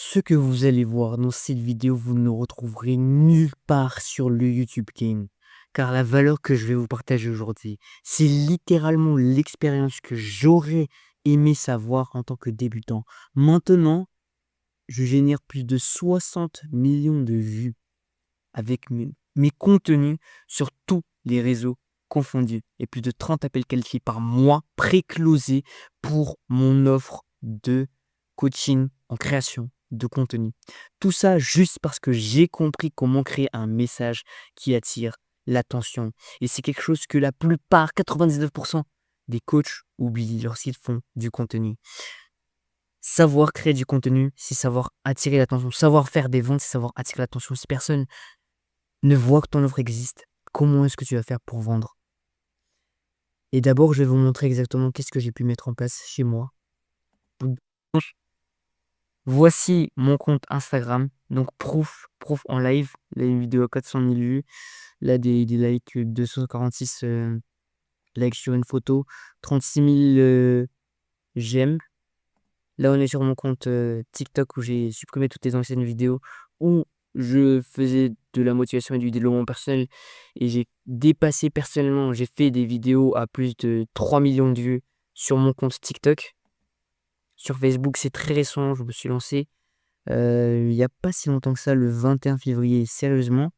Ce que vous allez voir dans cette vidéo, vous ne le retrouverez nulle part sur le YouTube Game. Car la valeur que je vais vous partager aujourd'hui, c'est littéralement l'expérience que j'aurais aimé savoir en tant que débutant. Maintenant, je génère plus de 60 millions de vues avec mes contenus sur tous les réseaux confondus et plus de 30 appels qualifiés par mois pré-closés pour mon offre de coaching en création de contenu. Tout ça juste parce que j'ai compris comment créer un message qui attire l'attention. Et c'est quelque chose que la plupart, 99% des coachs oublient lorsqu'ils font du contenu. Savoir créer du contenu, c'est savoir attirer l'attention. Savoir faire des ventes, c'est savoir attirer l'attention. Si personne ne voit que ton offre existe, comment est-ce que tu vas faire pour vendre? Et d'abord, je vais vous montrer exactement qu'est-ce que j'ai pu mettre en place chez moi. Donc, voici mon compte Instagram, donc Proof en live. Là, une vidéo à 400 000 vues. Là, des likes, 246 likes sur une photo, 36 000 j'aime. Là, on est sur mon compte TikTok où j'ai supprimé toutes les anciennes vidéos où je faisais de la motivation et du développement personnel. Et j'ai dépassé personnellement, j'ai fait des vidéos à plus de 3 millions de vues sur mon compte TikTok. Sur Facebook, c'est très récent, je me suis lancé il n'y a pas si longtemps que ça, le 21 février. Sérieusement,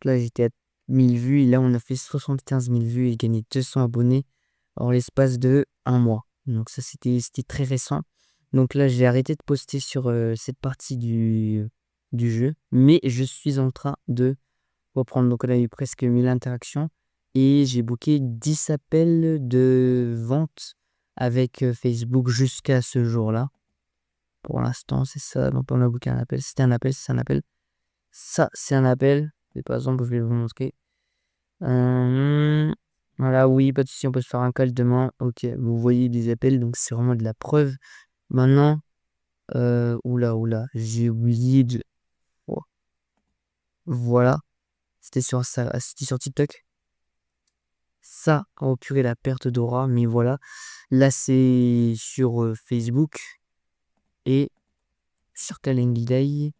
là, j'étais à 1000 vues et là, on a fait 75 000 vues et gagné 200 abonnés en l'espace de un mois. Donc ça, c'était très récent. Donc là, j'ai arrêté de poster sur cette partie du jeu, mais je suis en train de reprendre. Donc là, il y a eu presque 1000 interactions et j'ai booké 10 appels de vente avec Facebook jusqu'à ce jour-là. Pour l'instant, c'est ça. Donc on a booké un appel. C'était un appel, c'est un appel. Ça, c'est un appel. Et par exemple, je vais vous montrer. Voilà, oui, pas de souci, on peut se faire un call demain. Ok, vous voyez des appels, donc c'est vraiment de la preuve. Maintenant, oula, j'ai oublié de. Oh, voilà, c'était sur TikTok. Ça a purée la perte d'aura, mais voilà. Là, c'est sur Facebook et sur Calendly.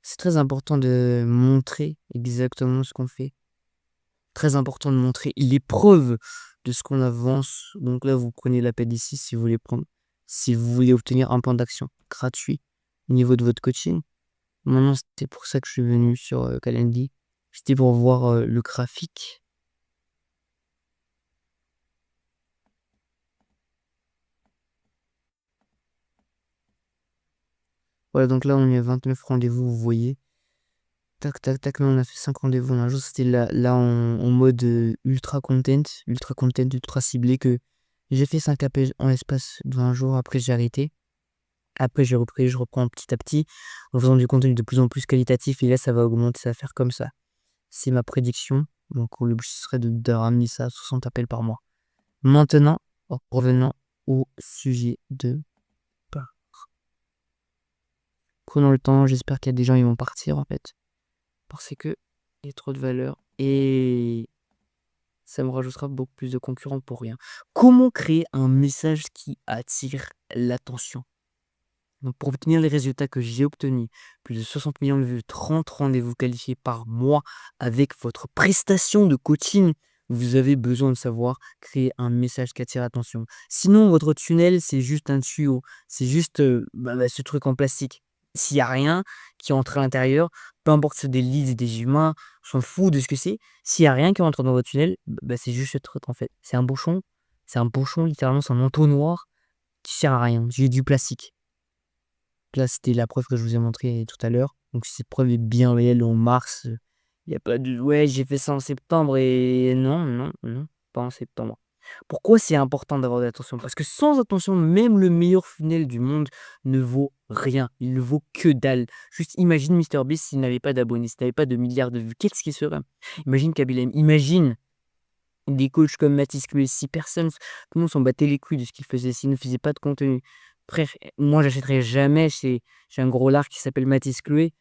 C'est très important de montrer exactement ce qu'on fait. Très important de montrer les preuves de ce qu'on avance. Donc là, vous prenez l'appel ici si vous voulez obtenir un plan d'action gratuit au niveau de votre coaching. Maintenant, c'était pour ça que je suis venu sur Calendly. C'était pour voir le graphique. Voilà, donc là, on est à 29 rendez-vous, vous voyez. Tac, tac, tac, là, on a fait 5 rendez-vous. Un jour, c'était là en mode ultra content, ultra ciblé que j'ai fait 5 appels en l'espace de 20 jours. Après, j'ai arrêté. Après, j'ai repris, je reprends petit à petit en faisant du contenu de plus en plus qualitatif. Et là, ça va augmenter, ça va faire comme ça. C'est ma prédiction. Donc, l'objectif serait de ramener ça à 60 appels par mois. Maintenant, revenons au sujet de part. Prenons le temps. J'espère qu'il y a des gens qui vont partir en fait. Parce que il y a trop de valeur. Et ça me rajoutera beaucoup plus de concurrents pour rien. Comment créer un message qui attire l'attention? Donc pour obtenir les résultats que j'ai obtenus, plus de 60 millions de vues, 30 rendez-vous qualifiés par mois avec votre prestation de coaching, vous avez besoin de savoir créer un message qui attire l'attention. Sinon, votre tunnel, c'est juste un tuyau. C'est juste ce truc en plastique. S'il n'y a rien qui entre à l'intérieur, peu importe si c'est des leads et des humains, on s'en fout de ce que c'est. S'il n'y a rien qui rentre dans votre tunnel, c'est juste ce truc en fait. C'est un bouchon, littéralement, c'est un entonnoir qui sert à rien. J'ai du plastique. Là, c'était la preuve que je vous ai montré tout à l'heure. Donc, cette preuve est bien réelle en mars. Il n'y a pas de ouais, j'ai fait ça en septembre et non, pas en septembre. Pourquoi c'est important d'avoir de l'attention? Parce que sans attention, même le meilleur funnel du monde ne vaut rien. Il ne vaut que dalle. Juste imagine MrBeast s'il n'avait pas d'abonnés, s'il n'avait pas de milliards de vues. Qu'est-ce qu'il serait? Imagine Kabilem. Imagine des coachs comme Mathis Clouet. Si personne, tout le monde s'en battait les couilles de ce qu'il faisait, s'il ne faisait pas de contenu. Frère, moi, j'achèterai jamais chez un gros lard qui s'appelle Mathis Clouet,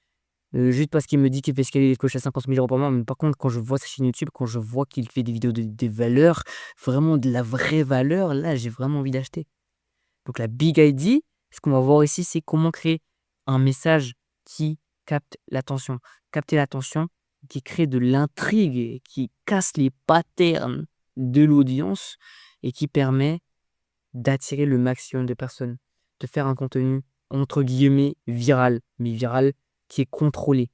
juste parce qu'il me dit qu'il fait escalader les coachs à 50 000 € par mois. Mais par contre, quand je vois sa chaîne YouTube, quand je vois qu'il fait des vidéos des valeurs, vraiment de la vraie valeur, là, j'ai vraiment envie d'acheter. Donc la big idea, ce qu'on va voir ici, c'est comment créer un message qui capte l'attention. Capter l'attention, qui crée de l'intrigue et qui casse les patterns de l'audience et qui permet d'attirer le maximum de personnes, de faire un contenu entre guillemets viral, mais viral qui est contrôlé.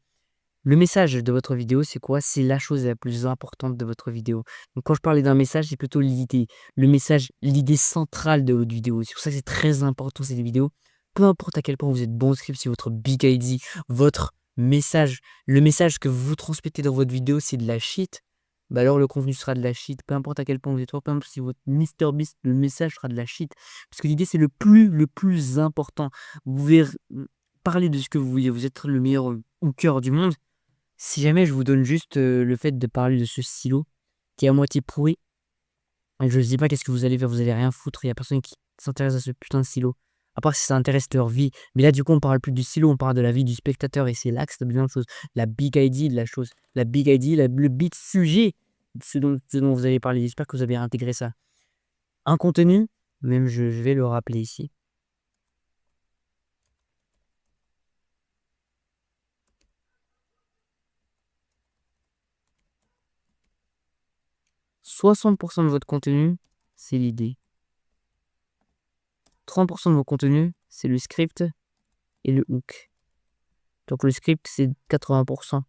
Le message de votre vidéo, c'est quoi? C'est la chose la plus importante de votre vidéo. Donc quand je parlais d'un message, c'est plutôt l'idée. Le message, l'idée centrale de votre vidéo. C'est pour ça que c'est très important cette vidéo. Peu importe à quel point vous êtes bon au script, si votre big ID, votre message, le message que vous transmettez dans votre vidéo, c'est de la shit, bah alors le contenu sera de la shit. Peu importe à quel point vous êtes fort, peu importe si votre MrBeast, le message sera de la shit. Parce que l'idée, c'est le plus important. Vous pouvez parler de ce que vous voulez. Vous êtes le meilleur au cœur du monde. Si jamais je vous donne juste le fait de parler de ce stylo qui est à moitié pourri, et je ne sais pas qu'est-ce que vous allez faire, vous allez rien foutre, il n'y a personne qui s'intéresse à ce putain de stylo. À part si ça intéresse leur vie. Mais là, du coup, on parle plus du stylo, on parle de la vie du spectateur. Et c'est là que ça devient chose. La big ID de la chose. La big ID, le big sujet, ce dont vous avez parlé. J'espère que vous avez intégré ça. Un contenu, même je vais le rappeler ici. « 60% de votre contenu, c'est l'idée. 30% de vos contenus, c'est le script et le hook. Donc le script, c'est 80%.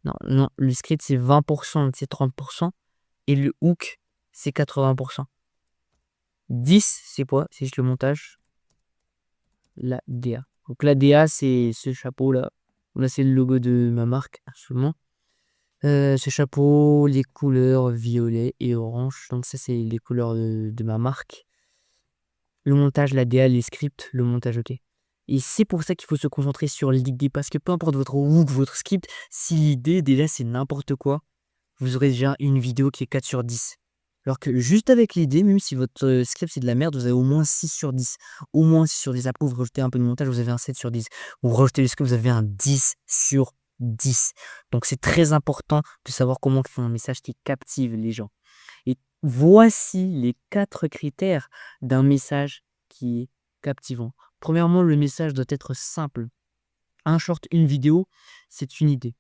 Non, le script, c'est 20%, c'est 30%. Et le hook, c'est 80%. 10, c'est quoi? C'est juste le montage. La DA. Donc la DA, c'est ce chapeau-là. Là, c'est le logo de ma marque, absolument. Ce chapeau, les couleurs violet et orange. Donc ça, c'est les couleurs de ma marque. Le montage, la DA, les scripts, le montage, ok. Et c'est pour ça qu'il faut se concentrer sur l'idée, parce que peu importe votre hook, votre script, si l'idée, déjà, c'est n'importe quoi, vous aurez déjà une vidéo qui est 4 sur 10. Alors que juste avec l'idée, même si votre script c'est de la merde, vous avez au moins 6 sur 10. Au moins 6 sur 10. Après, vous rajoutez un peu de montage, vous avez un 7 sur 10. Vous rajoutez le script, vous avez un 10 sur 10. Donc c'est très important de savoir comment faire un message qui captive les gens. Et voici les 4 critères d'un message qui est captivant. Premièrement, le message doit être simple. Un short, une vidéo, c'est une idée.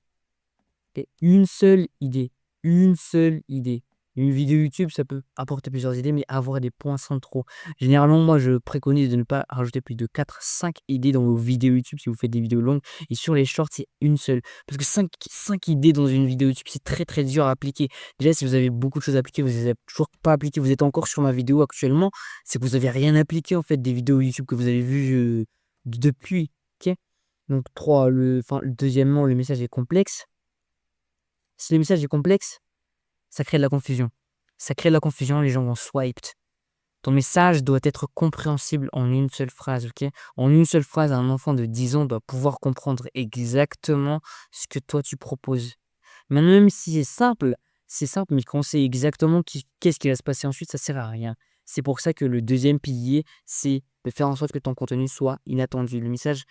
Et une seule idée. Une seule idée. Une vidéo YouTube, ça peut apporter plusieurs idées, mais avoir des points centraux. Généralement, moi, je préconise de ne pas rajouter plus de 4-5 idées dans vos vidéos YouTube si vous faites des vidéos longues. Et sur les shorts, c'est une seule. Parce que 5 idées dans une vidéo YouTube, c'est très très dur à appliquer. Déjà, si vous avez beaucoup de choses à appliquer, vous ne les avez toujours pas appliquées, vous êtes encore sur ma vidéo actuellement, c'est que vous n'avez rien appliqué en fait des vidéos YouTube que vous avez vues depuis. Ok. Donc, deuxièmement, le message est complexe. Si le message est complexe, ça crée de la confusion. Ça crée de la confusion, les gens vont swipe. Ton message doit être compréhensible en une seule phrase, ok? En une seule phrase, un enfant de 10 ans doit pouvoir comprendre exactement ce que toi tu proposes. Même si c'est simple, mais quand on sait exactement qu'est-ce qui va se passer ensuite, ça sert à rien. C'est pour ça que le deuxième pilier, c'est de faire en sorte que ton contenu soit inattendu. Le message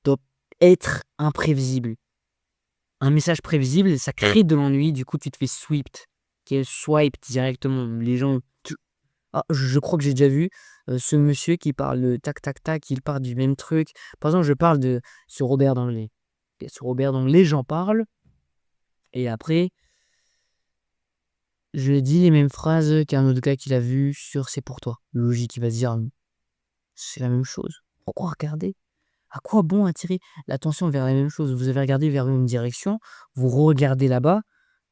doit être imprévisible. Un message prévisible, ça crée de l'ennui, du coup tu te fais swipe directement. Les gens... Ah, je crois que j'ai déjà vu ce monsieur qui parle tac tac tac, il parle du même truc. Par exemple, je parle de ce Robert Danglais. Et ce Robert Danglais, j'en parle. Et après, je dis les mêmes phrases qu'un autre gars qui l'a vu sur C'est pour toi. Logique, il va se dire, c'est la même chose. Pourquoi regarder? À quoi bon attirer l'attention vers la même chose? Vous avez regardé vers une direction, vous regardez là-bas,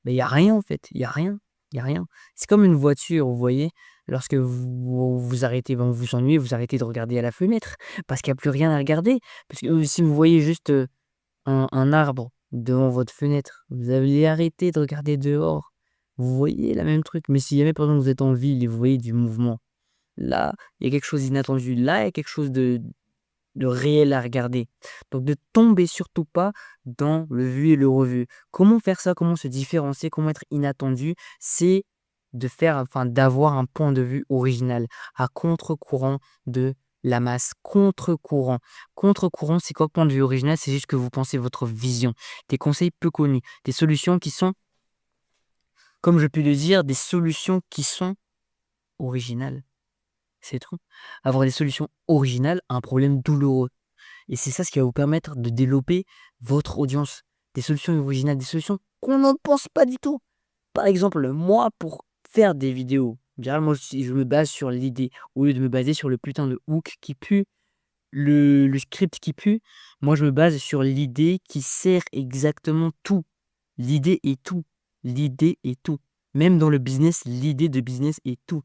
mais il n'y a rien en fait, il n'y a rien. Il y a rien. C'est comme une voiture, vous voyez, lorsque vous arrêtez, vous vous ennuyez, vous arrêtez de regarder à la fenêtre parce qu'il n'y a plus rien à regarder. Parce que si vous voyez juste un arbre devant votre fenêtre, vous allez arrêter de regarder dehors. Vous voyez la même truc. Mais si jamais, par exemple, vous êtes en ville et vous voyez du mouvement, là, il y a quelque chose d'inattendu. Là, il y a quelque chose de réel à regarder. Donc ne tombez surtout pas dans le vu et le revu. Comment faire ça? Comment se différencier? Comment être inattendu? C'est d'avoir un point de vue original, à contre-courant de la masse. Contre-courant. Contre-courant, c'est quoi point de vue original? C'est juste que vous pensez votre vision. Des conseils peu connus. Des solutions qui sont, comme je peux le dire, des solutions qui sont originales. C'est tout. Avoir des solutions originales à un problème douloureux. Et c'est ça ce qui va vous permettre de développer votre audience. Des solutions originales, des solutions qu'on n'en pense pas du tout. Par exemple, moi, pour faire des vidéos virales, moi, je me base sur l'idée au lieu de me baser sur le putain de hook qui pue, le script qui pue. Moi, je me base sur l'idée qui sert exactement tout. L'idée est tout. L'idée est tout. Même dans le business, l'idée de business est tout.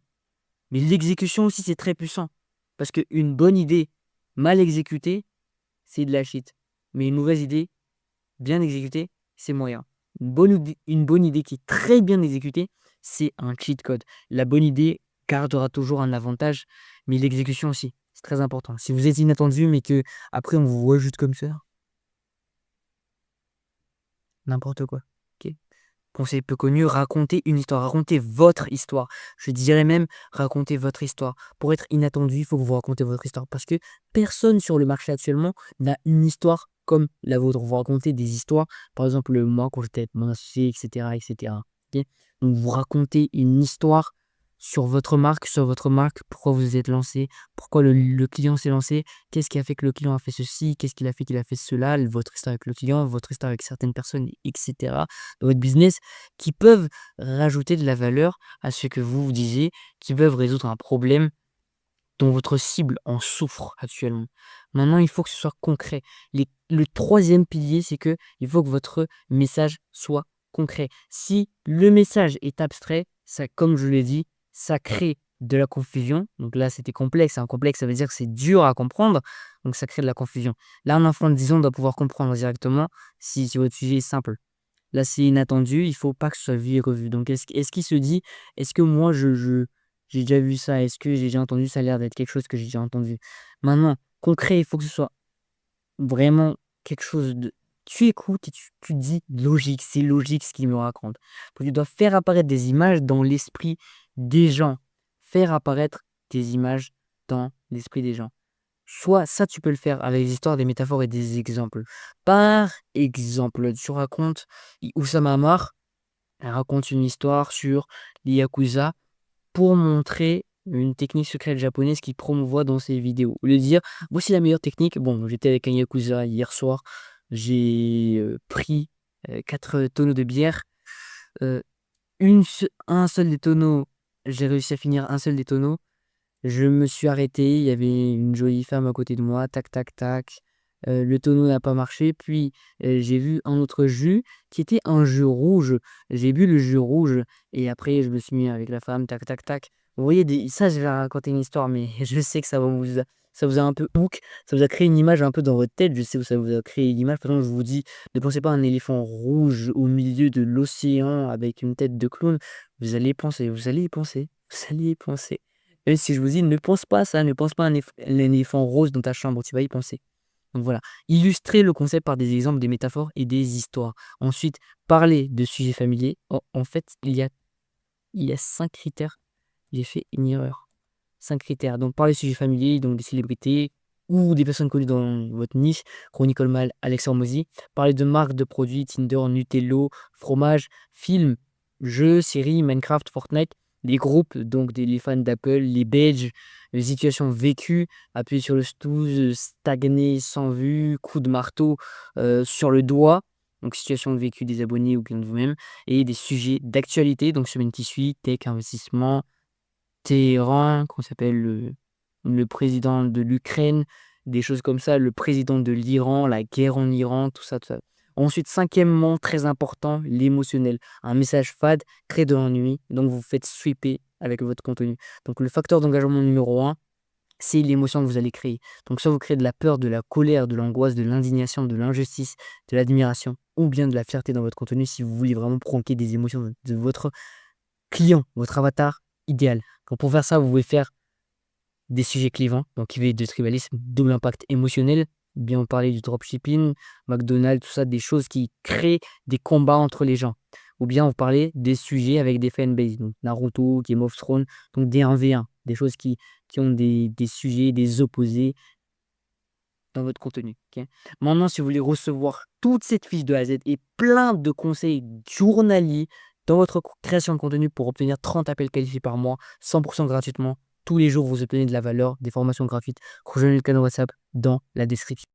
Mais l'exécution aussi, c'est très puissant. Parce qu'une bonne idée mal exécutée, c'est de la shit. Mais une mauvaise idée bien exécutée, c'est moyen. Une bonne idée qui est très bien exécutée, c'est un cheat code. La bonne idée gardera toujours un avantage, mais l'exécution aussi, c'est très important. Si vous êtes inattendu, mais que après on vous voit juste comme ça, n'importe quoi. Ok. Conseil peu connu, racontez une histoire, racontez votre histoire. Je dirais même racontez votre histoire. Pour être inattendu, il faut que vous racontez votre histoire parce que personne sur le marché actuellement n'a une histoire comme la vôtre. Vous racontez des histoires, par exemple moi quand j'étais avec mon associé, etc. etc. Ok. Donc vous racontez une histoire sur votre marque, pourquoi vous vous êtes lancé, pourquoi le client s'est lancé, qu'est-ce qui a fait que le client a fait ceci, qu'est-ce qu'il a fait cela, votre histoire avec le client, votre histoire avec certaines personnes, etc. dans votre business qui peuvent rajouter de la valeur à ce que vous vous disiez, qui peuvent résoudre un problème dont votre cible en souffre actuellement. Maintenant, il faut que ce soit concret. Le troisième pilier, c'est que il faut que votre message soit concret. Si le message est abstrait, ça, comme je l'ai dit, ça crée de la confusion. Donc là, c'était complexe. Un complexe, ça veut dire que c'est dur à comprendre. Donc ça crée de la confusion. Là, un enfant de 10 ans doit pouvoir comprendre directement si votre sujet est simple. Là, c'est inattendu, il faut pas que ce soit vu et revu. Donc est-ce qu'il se dit: «Est-ce que moi j'ai déjà vu ça? Est-ce que j'ai déjà entendu? Ça a l'air d'être quelque chose que j'ai déjà entendu». Maintenant, concret, il faut que ce soit vraiment quelque chose de tu écoutes et tu te dis: «Logique, c'est logique ce qu'il me raconte». Donc tu dois faire apparaître des images dans l'esprit des gens. Faire apparaître des images dans l'esprit des gens. Soit ça, tu peux le faire avec des histoires, des métaphores et des exemples. Par exemple, tu racontes Oussama Ammar, elle raconte une histoire sur les yakuza pour montrer une technique secrète japonaise qu'il promouvoit dans ses vidéos. Au lieu de dire, voici la meilleure technique. Bon, j'étais avec un yakuza hier soir, j'ai pris 4 tonneaux de bière. Euh, un seul des tonneaux, j'ai réussi à finir un seul des tonneaux. Je me suis arrêté, il y avait une jolie femme à côté de moi, tac, tac, tac. Le tonneau n'a pas marché, puis j'ai vu un autre jus qui était un jus rouge. J'ai bu le jus rouge et après je me suis mis avec la femme, tac, tac, tac. Vous voyez, ça je vais raconter une histoire, mais je sais que ça vous a un peu hook, ça vous a créé une image un peu dans votre tête. Je sais où ça vous a créé une image. Par exemple, je vous dis, ne pensez pas à un éléphant rouge au milieu de l'océan avec une tête de clown. Vous allez y penser, vous allez y penser, vous allez y penser. Et si je vous dis, ne pense pas à ça, ne pense pas à un éléphant rose dans ta chambre, tu vas y penser. Donc voilà, illustrer le concept par des exemples, des métaphores et des histoires. Ensuite, parler de sujets familiers. En fait, il y a 5 critères. J'ai fait une erreur. 5 critères. Donc, parler de sujets familiers, donc des célébrités ou des personnes connues dans votre niche. Chronicle Mal, Alex Hormozy. Parler de marques, de produits, Tinder, Nutello, fromage, films, jeux, séries, Minecraft, Fortnite. Les groupes, donc les fans d'Apple, les badges, les situations vécues, appuyer sur le snooze, stagner sans vue, coup de marteau sur le doigt, donc situation vécue des abonnés ou bien de vous-même, et des sujets d'actualité, donc semaine qui suit, tech, investissement, Téhéran, qu'on s'appelle le président de l'Ukraine, des choses comme ça, le président de l'Iran, la guerre en Iran, tout ça, tout ça. Ensuite, cinquièmement, très important, l'émotionnel. Un message fade crée de l'ennui, donc vous faites sweeper avec votre contenu. Donc le facteur d'engagement numéro un, c'est l'émotion que vous allez créer. Donc soit vous créez de la peur, de la colère, de l'angoisse, de l'indignation, de l'injustice, de l'admiration, ou bien de la fierté dans votre contenu si vous voulez vraiment provoquer des émotions de votre client, votre avatar idéal. Donc pour faire ça, vous pouvez faire des sujets clivants, donc qui va être de tribalisme, double impact émotionnel, bien on parlait du dropshipping, McDonald's, tout ça, des choses qui créent des combats entre les gens. Ou bien vous parlez des sujets avec des fanbases, donc Naruto, Game of Thrones, donc des 1v1, des choses qui ont des sujets, des opposés dans votre contenu. Ok. Maintenant, si vous voulez recevoir toute cette fiche de A à Z et plein de conseils journaliers dans votre création de contenu pour obtenir 30 appels qualifiés par mois, 100% gratuitement, tous les jours, vous obtenez de la valeur, des formations gratuites, rejoignez le canal WhatsApp dans la description.